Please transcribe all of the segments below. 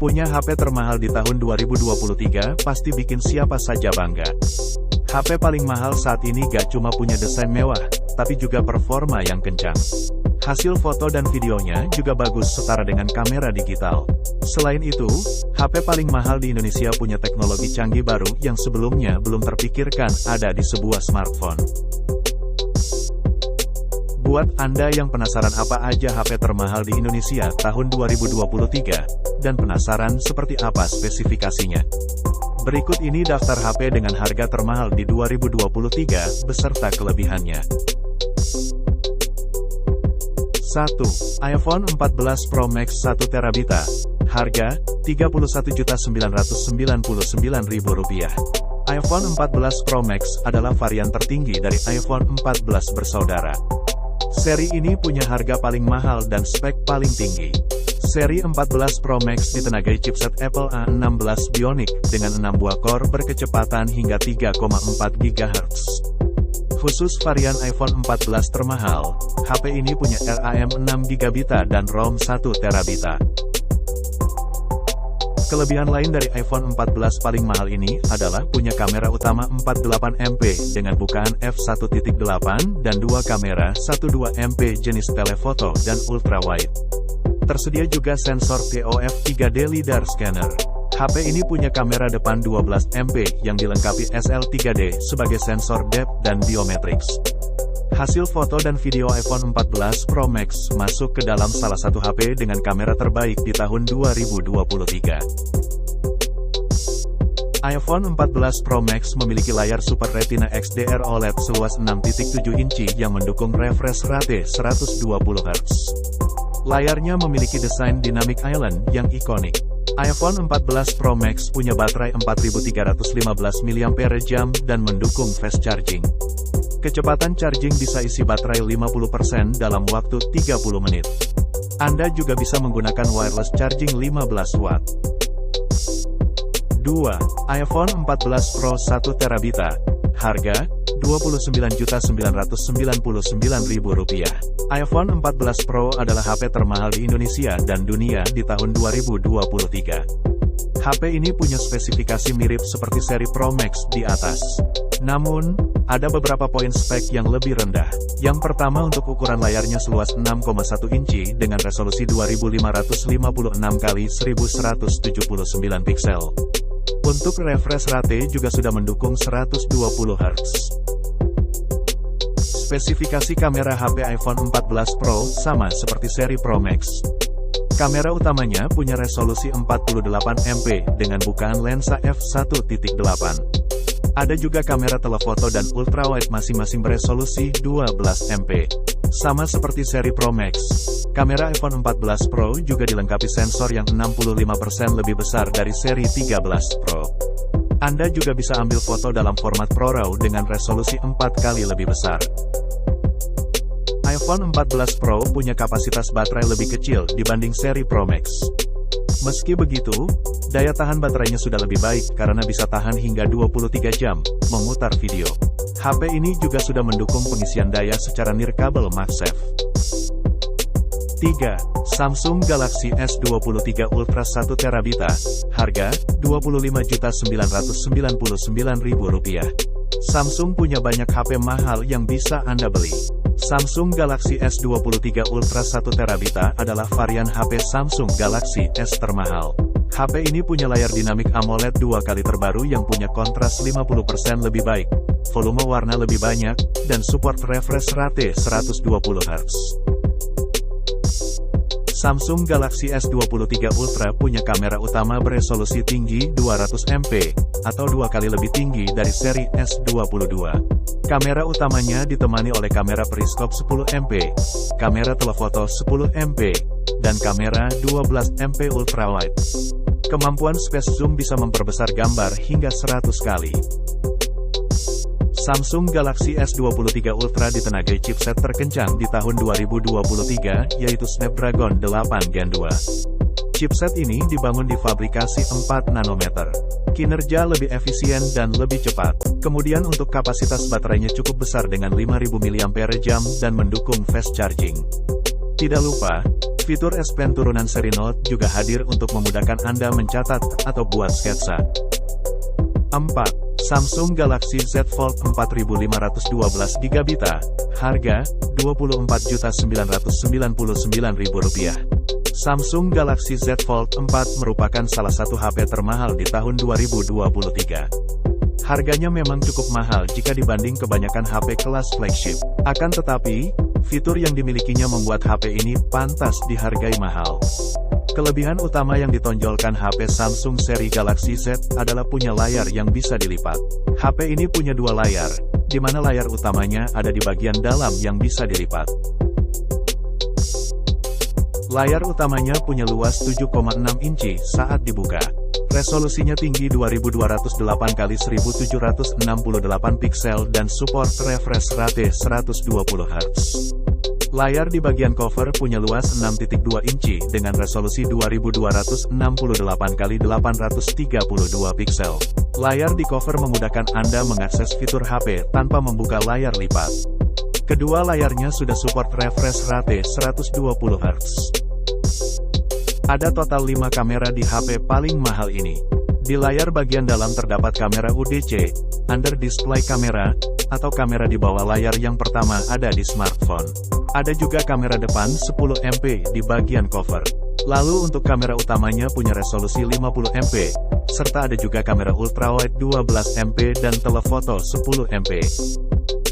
Punya HP termahal di tahun 2023 pasti bikin siapa saja bangga. HP paling mahal saat ini gak cuma punya desain mewah, tapi juga performa yang kencang. Hasil foto dan videonya juga bagus setara dengan kamera digital. Selain itu, HP paling mahal di Indonesia punya teknologi canggih baru yang sebelumnya belum terpikirkan ada di sebuah smartphone. Buat Anda yang penasaran apa aja HP termahal di Indonesia tahun 2023, dan penasaran seperti apa spesifikasinya. Berikut ini daftar HP dengan harga termahal di 2023, beserta kelebihannya. 1. iPhone 14 Pro Max 1TB. Harga, Rp31.999.000. iPhone 14 Pro Max adalah varian tertinggi dari iPhone 14 bersaudara. Seri ini punya harga paling mahal dan spek paling tinggi. Seri 14 Pro Max ditenagai chipset Apple A16 Bionic dengan 6 buah core berkecepatan hingga 3,4 GHz. Khusus varian iPhone 14 termahal, HP ini punya RAM 6GB dan ROM 1TB. Kelebihan lain dari iPhone 14 paling mahal ini adalah punya kamera utama 48MP dengan bukaan f1.8 dan dua kamera 12MP jenis telefoto dan ultrawide. Tersedia juga sensor TOF 3D LiDAR scanner. HP ini punya kamera depan 12MP yang dilengkapi SL3D sebagai sensor depth dan biometrics. Hasil foto dan video iPhone 14 Pro Max masuk ke dalam salah satu HP dengan kamera terbaik di tahun 2023. iPhone 14 Pro Max memiliki layar Super Retina XDR OLED seluas 6.7 inci yang mendukung refresh rate 120Hz. Layarnya memiliki desain Dynamic Island yang ikonik. iPhone 14 Pro Max punya baterai 4315 mAh dan mendukung fast charging. Kecepatan charging bisa isi baterai 50% dalam waktu 30 menit. Anda juga bisa menggunakan wireless charging 15 watt. 2. iPhone 14 Pro 1TB. Harga, Rp29.999.000. iPhone 14 Pro adalah HP termahal di Indonesia dan dunia di tahun 2023. HP ini punya spesifikasi mirip seperti seri Pro Max di atas. Namun, ada beberapa poin spek yang lebih rendah. Yang pertama untuk ukuran layarnya seluas 6,1 inci dengan resolusi 2556x1179 piksel. Untuk refresh rate juga sudah mendukung 120Hz. Spesifikasi kamera HP iPhone 14 Pro sama seperti seri Pro Max. Kamera utamanya punya resolusi 48MP dengan bukaan lensa f1.8. Ada juga kamera telefoto dan ultrawide masing-masing beresolusi 12MP. Sama seperti seri Pro Max, kamera iPhone 14 Pro juga dilengkapi sensor yang 65% lebih besar dari seri 13 Pro. Anda juga bisa ambil foto dalam format ProRAW dengan resolusi 4 kali lebih besar. iPhone 14 Pro punya kapasitas baterai lebih kecil dibanding seri Pro Max. Meski begitu, daya tahan baterainya sudah lebih baik karena bisa tahan hingga 23 jam memutar video. HP ini juga sudah mendukung pengisian daya secara nirkabel MagSafe. 3. Samsung Galaxy S23 Ultra 1TB. Harga, Rp25.999.000. Samsung punya banyak HP mahal yang bisa Anda beli. Samsung Galaxy S23 Ultra 1TB adalah varian HP Samsung Galaxy S termahal. HP ini punya layar dinamik AMOLED 2 kali terbaru yang punya kontras 50% lebih baik, volume warna lebih banyak, dan support refresh rate 120Hz. Samsung Galaxy S23 Ultra punya kamera utama beresolusi tinggi 200MP, atau 2 kali lebih tinggi dari seri S22. Kamera utamanya ditemani oleh kamera periskop 10MP, kamera telefoto 10MP, dan kamera 12MP ultrawide. Kemampuan space zoom bisa memperbesar gambar hingga 100 kali. Samsung Galaxy S23 Ultra ditenagai chipset terkencang di tahun 2023, yaitu Snapdragon 8 Gen 2. Chipset ini dibangun di fabrikasi 4 nanometer. Kinerja lebih efisien dan lebih cepat. Kemudian untuk kapasitas baterainya cukup besar dengan 5000 mAh dan mendukung fast charging. Tidak lupa, Fitur S Pen turunan seri Note juga hadir untuk memudahkan Anda mencatat atau buat sketsa. 4. Samsung Galaxy Z Fold 4512GB. Harga Rp24.999.000. Samsung Galaxy Z Fold 4 merupakan salah satu HP termahal di tahun 2023. Harganya memang cukup mahal jika dibanding kebanyakan HP kelas flagship. Akan tetapi, fitur yang dimilikinya membuat HP ini pantas dihargai mahal. Kelebihan utama yang ditonjolkan HP Samsung seri Galaxy Z adalah punya layar yang bisa dilipat. HP ini punya dua layar, di mana layar utamanya ada di bagian dalam yang bisa dilipat. Layar utamanya punya luas 7,6 inci saat dibuka. Resolusinya tinggi 2208x1768 piksel dan support refresh rate 120Hz. Layar di bagian cover punya luas 6,2 inci dengan resolusi 2268x832 piksel. Layar di cover memudahkan Anda mengakses fitur HP tanpa membuka layar lipat. Kedua layarnya sudah support refresh rate 120Hz. Ada total 5 kamera di HP paling mahal ini. Di layar bagian dalam terdapat kamera UDC, under display kamera, atau kamera di bawah layar yang pertama ada di smartphone. Ada juga kamera depan 10 MP di bagian cover. Lalu untuk kamera utamanya punya resolusi 50 MP, serta ada juga kamera ultrawide 12 MP dan telefoto 10 MP.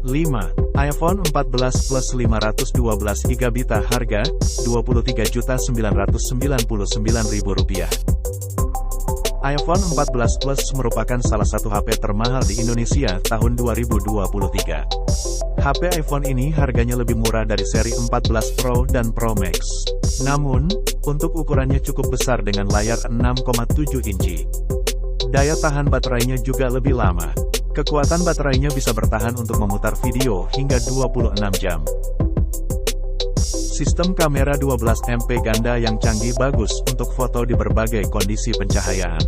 5. iPhone 14 Plus 512GB. Harga Rp23.999.000. iPhone 14 Plus merupakan salah satu HP termahal di Indonesia tahun 2023. HP iPhone ini harganya lebih murah dari seri 14 Pro dan Pro Max. Namun, untuk ukurannya cukup besar dengan layar 6,7 inci. Daya tahan baterainya juga lebih lama. Kekuatan baterainya bisa bertahan untuk memutar video hingga 26 jam. Sistem kamera 12 MP ganda yang canggih bagus untuk foto di berbagai kondisi pencahayaan.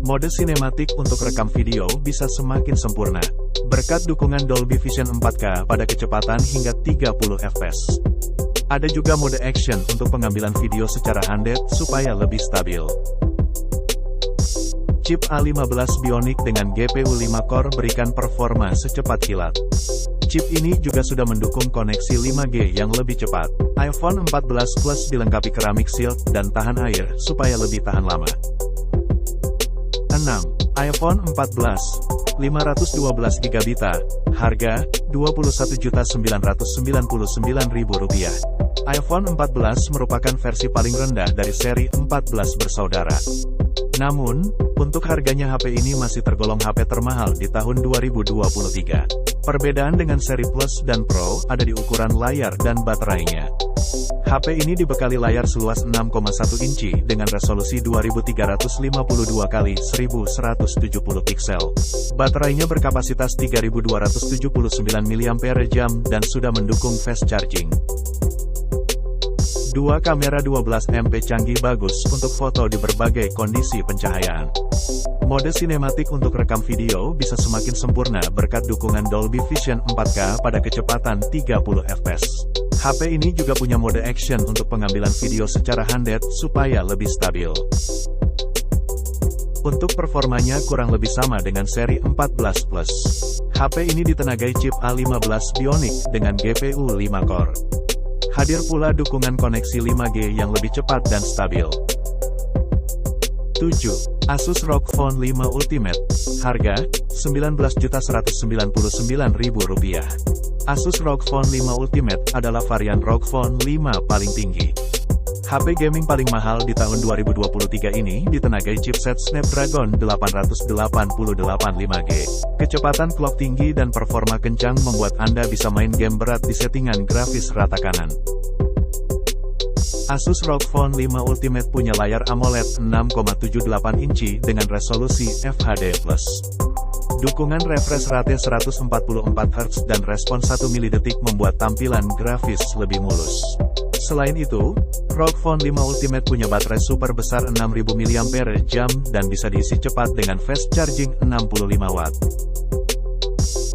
Mode sinematik untuk rekam video bisa semakin sempurna, berkat dukungan Dolby Vision 4K pada kecepatan hingga 30 fps. Ada juga mode action untuk pengambilan video secara handheld supaya lebih stabil. Chip A15 Bionic dengan GPU 5 core berikan performa secepat kilat. Chip ini juga sudah mendukung koneksi 5G yang lebih cepat. iPhone 14 Plus dilengkapi keramik shield dan tahan air supaya lebih tahan lama. 6. iPhone 14 512GB. Harga Rp21.999.000. iPhone 14 merupakan versi paling rendah dari seri 14 bersaudara. Namun, untuk harganya HP ini masih tergolong HP termahal di tahun 2023. Perbedaan dengan seri Plus dan Pro ada di ukuran layar dan baterainya. HP ini dibekali layar seluas 6,1 inci dengan resolusi 2352x1170 piksel. Baterainya berkapasitas 3279 mAh dan sudah mendukung fast charging. 2 kamera 12 MP canggih bagus untuk foto di berbagai kondisi pencahayaan. Mode sinematik untuk rekam video bisa semakin sempurna berkat dukungan Dolby Vision 4K pada kecepatan 30 fps. HP ini juga punya mode action untuk pengambilan video secara handheld supaya lebih stabil. Untuk performanya kurang lebih sama dengan seri 14 Plus. HP ini ditenagai chip A15 Bionic dengan GPU 5 core. Hadir pula dukungan koneksi 5G yang lebih cepat dan stabil. 7. Asus ROG Phone 5 Ultimate. Harga Rp19.199.000. Asus ROG Phone 5 Ultimate adalah varian ROG Phone 5 paling tinggi. HP gaming paling mahal di tahun 2023 ini ditenagai chipset Snapdragon 888 5G. Kecepatan clock tinggi dan performa kencang membuat Anda bisa main game berat di settingan grafis rata kanan. Asus ROG Phone 5 Ultimate punya layar AMOLED 6,78 inci dengan resolusi FHD+. Dukungan refresh rate 144Hz dan respon 1 milidetik membuat tampilan grafis lebih mulus. Selain itu, ROG Phone 5 Ultimate punya baterai super besar 6000 mAh dan bisa diisi cepat dengan fast charging 65 Watt.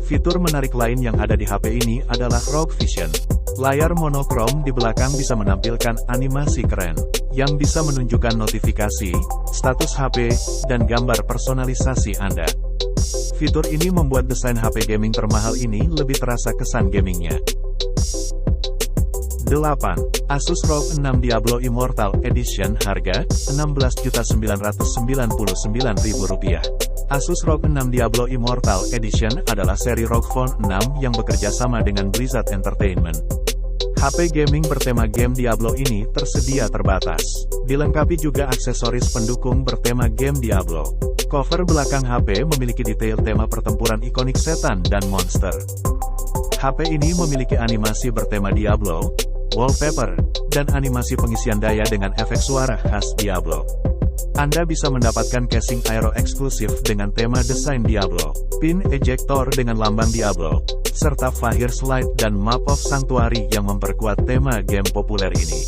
Fitur menarik lain yang ada di HP ini adalah ROG Vision. Layar monokrom di belakang bisa menampilkan animasi keren, yang bisa menunjukkan notifikasi, status HP, dan gambar personalisasi Anda. Fitur ini membuat desain HP gaming termahal ini lebih terasa kesan gamingnya. 8. Asus ROG 6 Diablo Immortal Edition harga Rp16.999.000. Asus ROG 6 Diablo Immortal Edition adalah seri ROG Phone 6 yang bekerja sama dengan Blizzard Entertainment. HP gaming bertema game Diablo ini tersedia terbatas. Dilengkapi juga aksesoris pendukung bertema game Diablo. Cover belakang HP memiliki detail tema pertempuran ikonik setan dan monster. HP ini memiliki animasi bertema Diablo, wallpaper, dan animasi pengisian daya dengan efek suara khas Diablo. Anda bisa mendapatkan casing aero eksklusif dengan tema desain Diablo, pin ejector dengan lambang Diablo, serta Fire Slide dan Map of Sanctuary yang memperkuat tema game populer ini.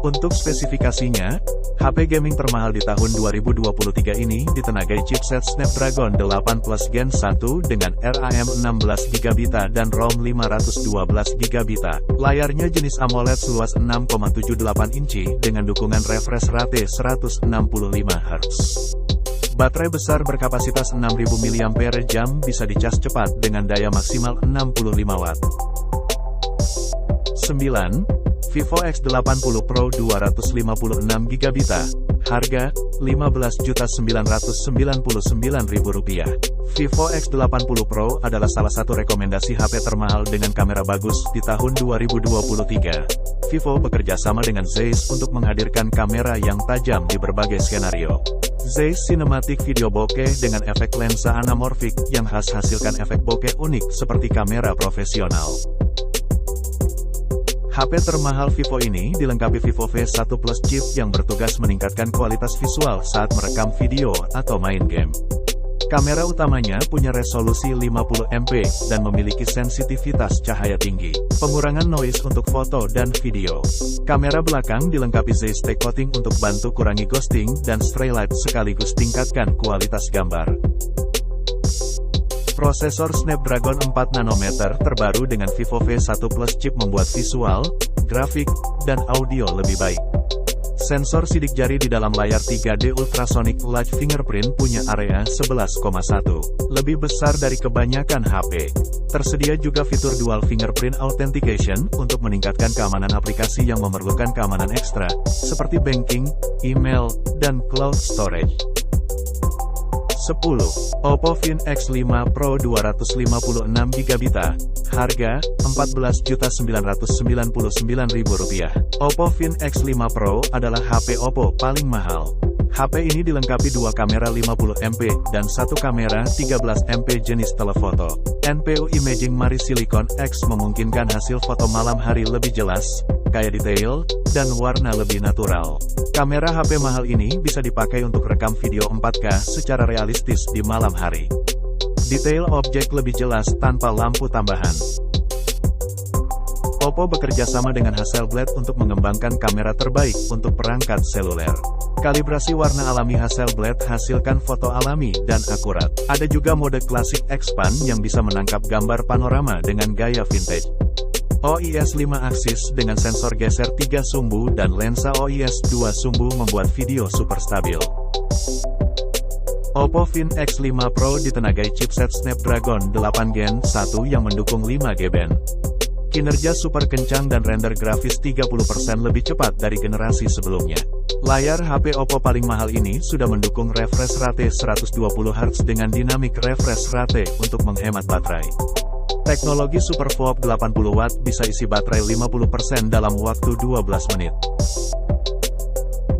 Untuk spesifikasinya, HP gaming termahal di tahun 2023 ini ditenagai chipset Snapdragon 8 Plus Gen 1 dengan RAM 16GB dan ROM 512GB. Layarnya jenis AMOLED seluas 6,78 inci dengan dukungan refresh rate 165 Hz. Baterai besar berkapasitas 6000 mAh bisa dicas cepat dengan daya maksimal 65 Watt. 9. Vivo X80 Pro 256GB, harga Rp15.999.000. Vivo X80 Pro adalah salah satu rekomendasi HP termahal dengan kamera bagus di tahun 2023. Vivo bekerja sama dengan Zeiss untuk menghadirkan kamera yang tajam di berbagai skenario. Zeiss Cinematic Video Bokeh dengan efek lensa anamorfik yang khas hasilkan efek bokeh unik seperti kamera profesional. HP termahal Vivo ini dilengkapi Vivo V1 Plus chip yang bertugas meningkatkan kualitas visual saat merekam video atau main game. Kamera utamanya punya resolusi 50MP dan memiliki sensitivitas cahaya tinggi, pengurangan noise untuk foto dan video. Kamera belakang dilengkapi Zeiss Tech Coating untuk bantu kurangi ghosting dan stray light sekaligus tingkatkan kualitas gambar. Prosesor Snapdragon 4 nanometer terbaru dengan Vivo V1 Plus chip membuat visual, grafik, dan audio lebih baik. Sensor sidik jari di dalam layar 3D Ultrasonic Large Fingerprint punya area 11,1, lebih besar dari kebanyakan HP. Tersedia juga fitur Dual Fingerprint Authentication untuk meningkatkan keamanan aplikasi yang memerlukan keamanan ekstra, seperti banking, email, dan cloud storage. 10. Oppo Find X5 Pro 256GB, harga Rp14.999.000. Oppo Find X5 Pro adalah HP Oppo paling mahal. HP ini dilengkapi dua kamera 50MP dan satu kamera 13MP jenis telefoto. NPU Imaging Mari Silicon X memungkinkan hasil foto malam hari lebih jelas, kaya detail, dan warna lebih natural. Kamera HP mahal ini bisa dipakai untuk rekam video 4K secara realistis di malam hari. Detail objek lebih jelas tanpa lampu tambahan. Oppo bekerja sama dengan Hasselblad untuk mengembangkan kamera terbaik untuk perangkat seluler. Kalibrasi warna alami Hasselblad hasilkan foto alami dan akurat. Ada juga mode klasik Expand yang bisa menangkap gambar panorama dengan gaya vintage. OIS 5 aksis dengan sensor geser 3 sumbu dan lensa OIS 2 sumbu membuat video super stabil. Oppo Find X5 Pro ditenagai chipset Snapdragon 8 Gen 1 yang mendukung 5G band. Kinerja super kencang dan render grafis 30% lebih cepat dari generasi sebelumnya. Layar HP Oppo paling mahal ini sudah mendukung refresh rate 120Hz dengan dynamic refresh rate untuk menghemat baterai. Teknologi Super VOOC 80W bisa isi baterai 50% dalam waktu 12 menit.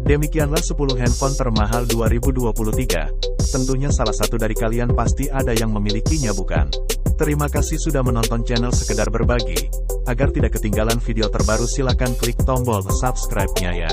Demikianlah 10 handphone termahal 2023. Tentunya salah satu dari kalian pasti ada yang memilikinya, bukan? Terima kasih sudah menonton channel Sekedar Berbagi. Agar tidak ketinggalan video terbaru silakan klik tombol subscribe-nya ya.